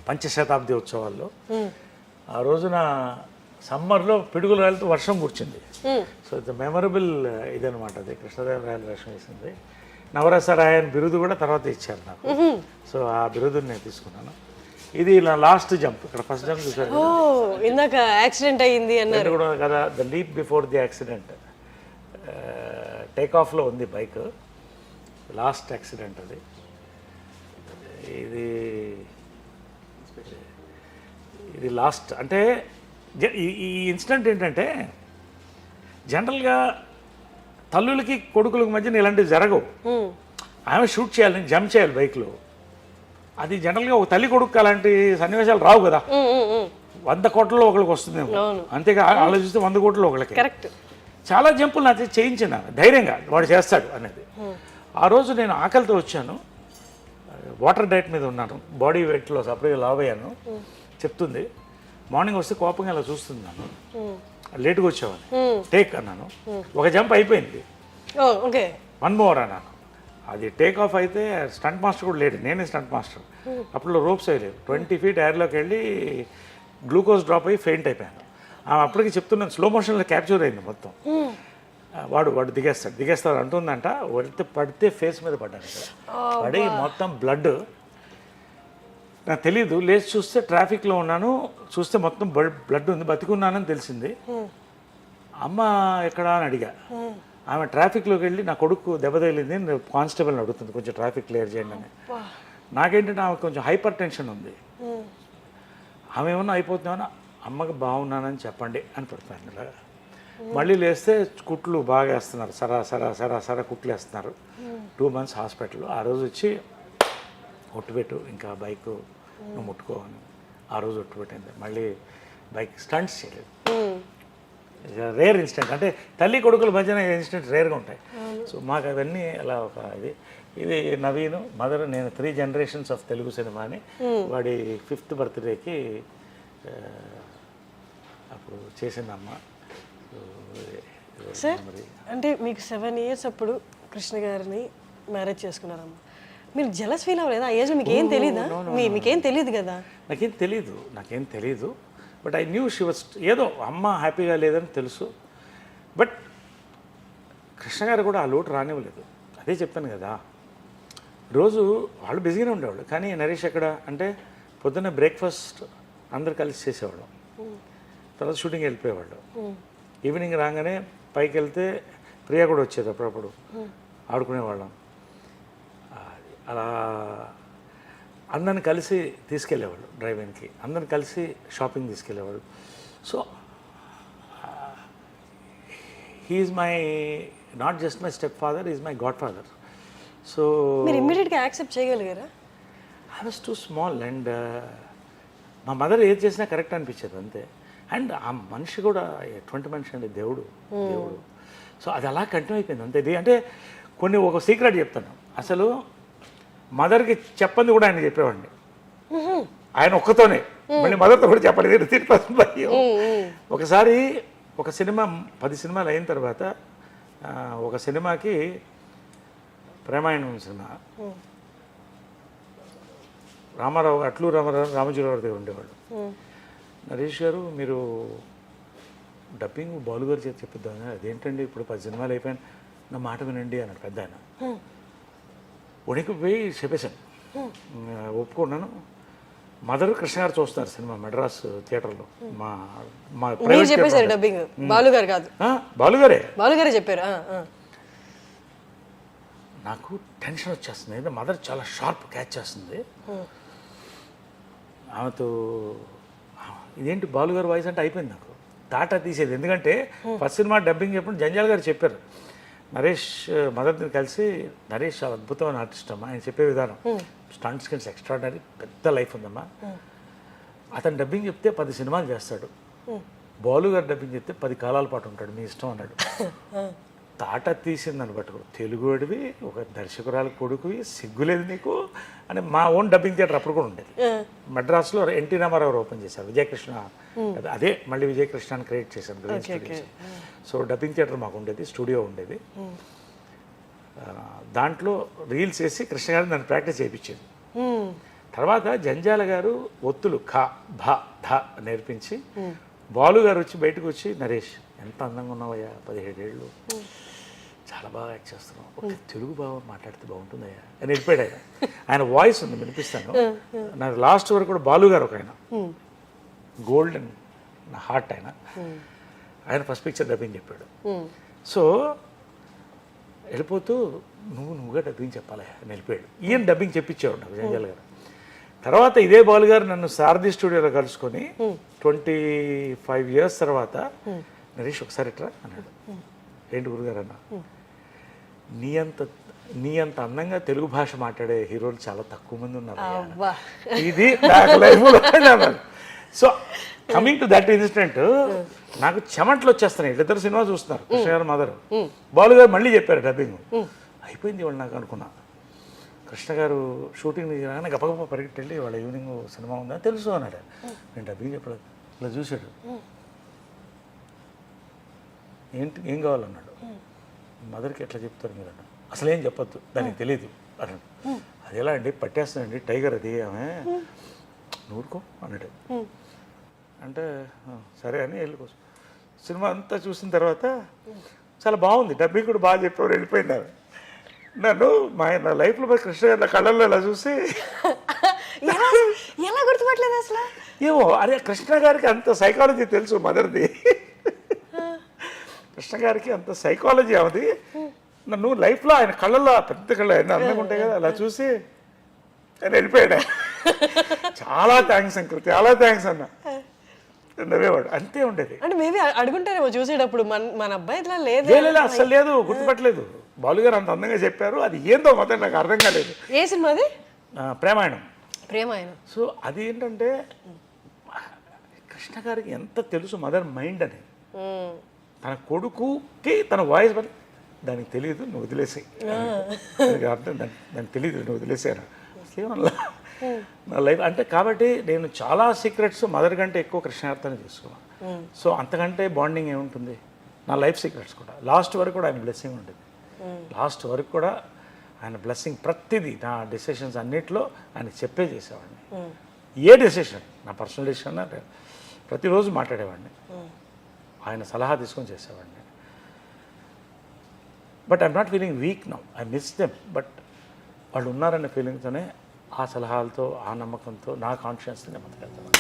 పంచశతాబ్ది ఉత్సవాల్లో ఆ రోజున సమ్మర్లో పిడుగులు రాలితో వర్షం కూర్చుంది. సో ఇట్స్ మెమరబుల్ ఇదనమాట. అది కృష్ణదేవరాయలు వేషం వేసింది. నవరసరాయన్ బిరుదు కూడా తర్వాత ఇచ్చారు నాకు. సో ఆ బిరుదుని నేను తీసుకున్నాను. ఇది నా లాస్ట్ జంప్. ఇక్కడ ఫస్ట్ జంప్ చూసారు ఇందాక యాక్సిడెంట్ అయ్యింది అన్నారు కూడా కదా, the leap before the accident. Take ఆఫ్లో ఉంది బైక్, లాస్ట్ యాక్సిడెంట్ అది. ఇది ఇది లాస్ట్ అంటే ఈ ఇన్సిడెంట్ ఏంటంటే జనరల్గా తల్లులకి కొడుకులకి మధ్యన ఇలాంటివి జరగవు. ఆమె షూట్ చేయాలి, జంప్ చేయాలి బైక్లో. అది జనరల్గా ఒక తల్లి కొడుకు అలాంటి సన్నివేశాలు రావు కదా. 100 కోట్లలో ఒకరికి వస్తుందేమో, అంతేగా ఆలోచిస్తే 100 కోట్లలో ఒకరికి. చాలా జంపులు నాతో చేయించిన ధైర్యంగా వాడు చేస్తాడు అనేది. ఆ రోజు నేను ఆకలితో వచ్చాను, వాటర్ డైట్ మీద ఉన్నాను, బాడీ వెయిట్లో సపరేట్గా లావ్ అయ్యాను. చెప్తుంది మార్నింగ్ వస్తే కోపంగా ఇలా చూస్తుంది నన్ను, లేట్గా వచ్చావని. టేక్ అన్నాను, ఒక జంప్ అయిపోయింది, 1 మోర్ అన్నాను. అది టేక్ ఆఫ్ అయితే స్టంట్ మాస్టర్ కూడా లేడు, నేనే స్టంట్ మాస్టర్. అప్పుడు రోప్స్ వేయలేదు. 20 feet ఎయిర్లోకి వెళ్ళి గ్లూకోజ్ డ్రాప్ అయ్యి ఫెయింట్ అయిపోయాను. అప్పటికి చెప్తున్నాను, స్లో మోషన్లో క్యాప్చర్ అయింది మొత్తం. వాడు దిగేస్తాడు అంటుందంట. పడితే ఫేస్ మీద పడ్డాను, పడి మొత్తం బ్లడ్. నాకు తెలీదు, లేచి చూస్తే ట్రాఫిక్లో ఉన్నాను, చూస్తే మొత్తం బ్లడ్ ఉంది, బతికున్నానని తెలిసింది. అమ్మ ఎక్కడా అని అడిగా. ఆమె ట్రాఫిక్లోకి వెళ్ళి నా కొడుకు దెబ్బ తగిలింది, కానిస్టేబుల్ని అడుగుతుంది కొంచెం ట్రాఫిక్ క్లియర్ చేయండి అని. నాకేంటంటే ఆమె కొంచెం హైపర్ టెన్షన్ ఉంది. ఆమె ఏమన్నా అయిపోతున్నామన్నా, అమ్మకి బాగున్నానని చెప్పండి అని పెడతాను ఇలాగా. మళ్ళీ లేస్తే కుట్లు బాగా వేస్తున్నారు, సరా కుట్లు వేస్తున్నారు. 2 months హాస్పిటల్. ఆ రోజు వచ్చి ఒట్టుపెట్టు, ఇంకా బైక్ నువ్వు ముట్టుకోవని ఆ రోజు ఒట్టుపెట్టింది. మళ్ళీ బైక్ స్టంట్స్ చేయలేదు. రేర్ ఇన్సిడెంట్, అంటే తల్లి కొడుకుల మధ్యన ఇన్సిడెంట్ రేర్గా ఉంటాయి. సో మాకు అవన్నీ అలా ఒక ఇది నవీన్ మదర్, నేను 3 generations ఆఫ్ తెలుగు సినిమాని. వాడి 5th birthday అప్పుడు చేసిందమ్మ. సార్ అంటే మీకు 7 years అప్పుడు కృష్ణ గారిని మ్యారేజ్ చేసుకున్నారమ్మా. మీరు జలస్ ఫీల్ అవ్వలేదా? ఆ ఏజ్లో మీకు ఏం తెలీదా? మీకేం తెలియదు కదా. నాకేం తెలీదు. But I knew she was, ఏదో అమ్మ హ్యాపీగా లేదని తెలుసు. బట్ కృష్ణ గారు కూడా ఆ లోటు రానివ్వలేదు. అదే చెప్పాను కదా, రోజు వాళ్ళు బిజీగానే ఉండేవాళ్ళు. కానీ నరేష్ ఎక్కడ అంటే పొద్దున్న బ్రేక్ఫాస్ట్ అందరు కలిసి చేసేవాళ్ళం, తర్వాత షూటింగ్ వెళ్ళిపోయేవాళ్ళు. ఈవినింగ్ రాగానే పైకి వెళ్తే ప్రియా కూడా వచ్చేది, అప్పుడప్పుడు ఆడుకునేవాళ్ళం. అలా అందరిని కలిసి తీసుకెళ్ళేవాళ్ళు డ్రైవింగ్కి, అందరిని కలిసి షాపింగ్ తీసుకెళ్ళేవాళ్ళు. So he's my not just my stepfather, is my godfather. So మీరు ఇమ్మీడియట్గా యాక్సెప్ట్ చేయగలిగారా? I was too small and మా మదర్ ఏది చేసినా కరెక్ట్ అనిపించేది అంతే. అండ్ ఆ మనిషి కూడా ఎటువంటి మనిషి అండి, దేవుడు. సో అది అలా కంటిన్యూ అయిపోయింది అంతే. ఇది అంటే ఒక సీక్రెట్ చెప్తాను. అసలు మదర్కి చెప్పంది కూడా ఆయన చెప్పేవాడిని, ఆయన ఒక్కతోనే. మళ్ళీ మదర్తో కూడా చెప్పలేదు, తిరుపతి భయం. ఒకసారి ఒక సినిమా 10 సినిమాలు అయిన తర్వాత ఒక సినిమాకి ప్రేమాయణం సినిమా, అట్లూరు రామజీరావు దగ్గర ఉండేవాళ్ళు. నరేష్ గారు మీరు డబ్బింగ్ బాలు గారు చేసి చెప్పిద్దాం. అదేంటండి ఇప్పుడు 10 సినిమాలు అయిపోయాను, నా మాట వినండి అన్నాడు పెద్ద ఆయన. ఉనికి పోయి చెప్పేశాను, ఒప్పుకున్నాను. మదర్ కృష్ణ గారు చూస్తున్నారు సినిమా మెడ్రాస్ థియేటర్లో. మా చెప్పేశారు డబ్బింగ్, బాలుగారు కాదు, బాలుగారే చెప్పారు. నాకు టెన్షన్ వచ్చేస్తుంది. మదర్ చాలా షార్ప్ క్యాచ్ చేస్తుంది. ఆమెతో ఇదేంటి బాలుగారు వాయిస్ అంటే అయిపోయింది నాకు, టాటా తీసేది. ఎందుకంటే ఫస్ట్ సినిమా డబ్బింగ్ చెప్పిన జంజాల్ గారు చెప్పారు, నరేష్ మదర్ని కలిసి, నరేష్ చాలా అద్భుతమైన ఆర్టిస్ట్ అమ్మా, ఆయన చెప్పే విధానం స్టంట్ స్కిల్స్ ఎక్స్ట్రాడనరీ, పెద్ద లైఫ్ ఉందమ్మా. అతను డబ్బింగ్ చెప్తే 10 సినిమాలు చేస్తాడు, బాలు గారు డబ్బింగ్ చెప్తే 10 కాలాల పాటు ఉంటాడు, మీ ఇష్టం అన్నాడు. తాట తీసిందని పట్టుకో, తెలుగు వాడివి, ఒక దర్శకురాలు కొడుకువి, సిగ్గులేదు నీకు అని. మా ఓన్ డబ్బింగ్ థియేటర్ అప్పుడు కూడా ఉండేది మెడ్రాస్లో. ఎన్టీ రామారావు ఓపెన్ చేశారు, విజయకృష్ణ. అదే మళ్ళీ విజయకృష్ణని క్రియేట్ చేశాను. సో డబ్బింగ్ థియేటర్ మాకు ఉండేది, స్టూడియో ఉండేది. దాంట్లో రీల్స్ వేసి కృష్ణ గారిని నన్ను ప్రాక్టీస్ చేయించేది. తర్వాత జంజాల గారు ఒత్తులు ఖ భ ధ నేర్పించి బాలు గారు వచ్చి బయటకు వచ్చి నరేష్ ఎంత అందంగా ఉన్నావయ్యా 17 ఏళ్ళు చాలా బాగా యాక్ట్ చేస్తున్నావు ఒక తెలుగు బాగా మాట్లాడితే బాగుంటుందయ్యా అని వెళ్ళిపోయాడు ఆయన. ఆయన వాయిస్ ఉంది వినిపిస్తాను. నాకు లాస్ట్ వరకు కూడా బాలు గారు ఒక ఆయన గోల్డెన్ నా హార్ట్ ఆయన ఫస్ట్ పిక్చర్ డబ్బింగ్ చెప్పాడు. సో వెళ్ళిపోతూ నువ్వుగా డబ్బింగ్ చెప్పాలి అని వెళ్ళిపోయాడు. ఈయన డబ్బింగ్ చెప్పించేవాడు నాకు జంజాల గారు. తర్వాత ఇదే బాలు గారు నన్ను సారథి స్టూడియోలో కలుసుకొని 25 years తర్వాత నరేష్ ఒకసారి ఇట్రా అన్నాడు. ఏంటి గురుగారు అన్న, నీ అంత అందంగా తెలుగు భాష మాట్లాడే హీరోలు చాలా తక్కువ మంది ఉన్నారు. ఇది నాకు లైఫ్లో. So coming to that incident నాకు చెమట్లు వచ్చేస్తున్నాయి. ఇద్దరు సినిమా చూస్తున్నారు, కృష్ణ గారు మదర్. బాలు గారు మళ్ళీ చెప్పారు డబ్బింగ్. అయిపోయింది వాళ్ళు నాకు అనుకున్నా. కృష్ణ గారు షూటింగ్ రాగానే గప్పగప్ప పరిగెట్టి వాళ్ళ ఈవినింగ్ సినిమా ఉందా తెలుసు అన్నాడు. నేను డబ్బింగ్ చెప్పలేదు. ఇలా చూశాడు. ఏంటి ఏం కావాలన్నాడు. మదర్కి ఎట్లా చెప్తారు మీరు అన్నాడు. అసలు ఏం చెప్పొద్దు, దానికి తెలియదు అన్నాడు. అది ఎలా అండి, పట్టేస్తుందండి టైగర్ అది ఆమె, నూరుకో అన్నాడు. అంటే సరే అని వెళ్ళిపోవచ్చు. సినిమా అంతా చూసిన తర్వాత చాలా బాగుంది, డబ్బింగ్ కూడా బాగా చెప్పేవారు, వెళ్ళిపోయినారు. నన్ను నా లైఫ్లో కృష్ణ గారి కళ్ళల్లో ఇలా చూసి ఎలా గుర్తుపట్టలేదు అసలు. ఏమో అరే కృష్ణ గారికి అంత సైకాలజీ తెలుసు మదర్ది. కృష్ణ గారికి అంత సైకాలజీ అవది. నన్ను లైఫ్లో ఆయన కళ్ళల్లో పెద్ద కళ్ళు ఆయన అందంగా ఉంటాయి కదా, అలా చూసి ఆయన వెళ్ళిపోయాడు. చాలా థ్యాంక్స్ అంకుల్, చాలా థ్యాంక్స్ అన్న నవ్వేవాడు. అంతే ఉండేది. అంటే మేబీ అడుగుంటారేమో చూసేటప్పుడు మన అబ్బాయి ఇట్లా లేదు. అసలు లేదు, గుర్తుపట్టలేదు. బాలు గారు అంత అందంగా చెప్పారు. అది ఏందో మొత్తం నాకు అర్థం కాలేదు. ఏ సినిమా అది? ప్రేమాయణం. సో అది ఏంటంటే కృష్ణ గారికి ఎంత తెలుసు మదర్ మైండ్ అని. తన కొడుకుకి తన వాయిస్ దానికి తెలియదు, నువ్వు వదిలేసాయి. అర్థం దానికి తెలియదు, నువ్వు వదిలేసాను ఏమన్నా నా లైఫ్ అంటే. కాబట్టి నేను చాలా సీక్రెట్స్ మదర్ కంటే ఎక్కువ కృష్ణార్థాన్ని తీసుకున్నాను. సో అంతకంటే బాండింగ్ ఏముంటుంది. నా లైఫ్ సీక్రెట్స్ కూడా లాస్ట్ వరకు కూడా ఆయన బ్లెస్సింగ్ ఉండేది. లాస్ట్ వరకు కూడా ఆయన బ్లెస్సింగ్ ప్రతిదీ నా డెసిషన్స్ అన్నిట్లో ఆయన చెప్పే చేసేవాడిని. ఏ డెసిషన్, నా పర్సనల్ డెసిషన్ ప్రతిరోజు మాట్లాడేవాడిని, ఆయన సలహా తీసుకొని చేసేవాడిని. But I'm not feeling week now, I miss them. But వాళ్ళు ఉన్నారనే ఫీలింగ్తోనే, ఆ సలహాలతో, ఆ నమ్మకంతో నా కాన్షియస్ని నెమ్మదికెళ్తాను.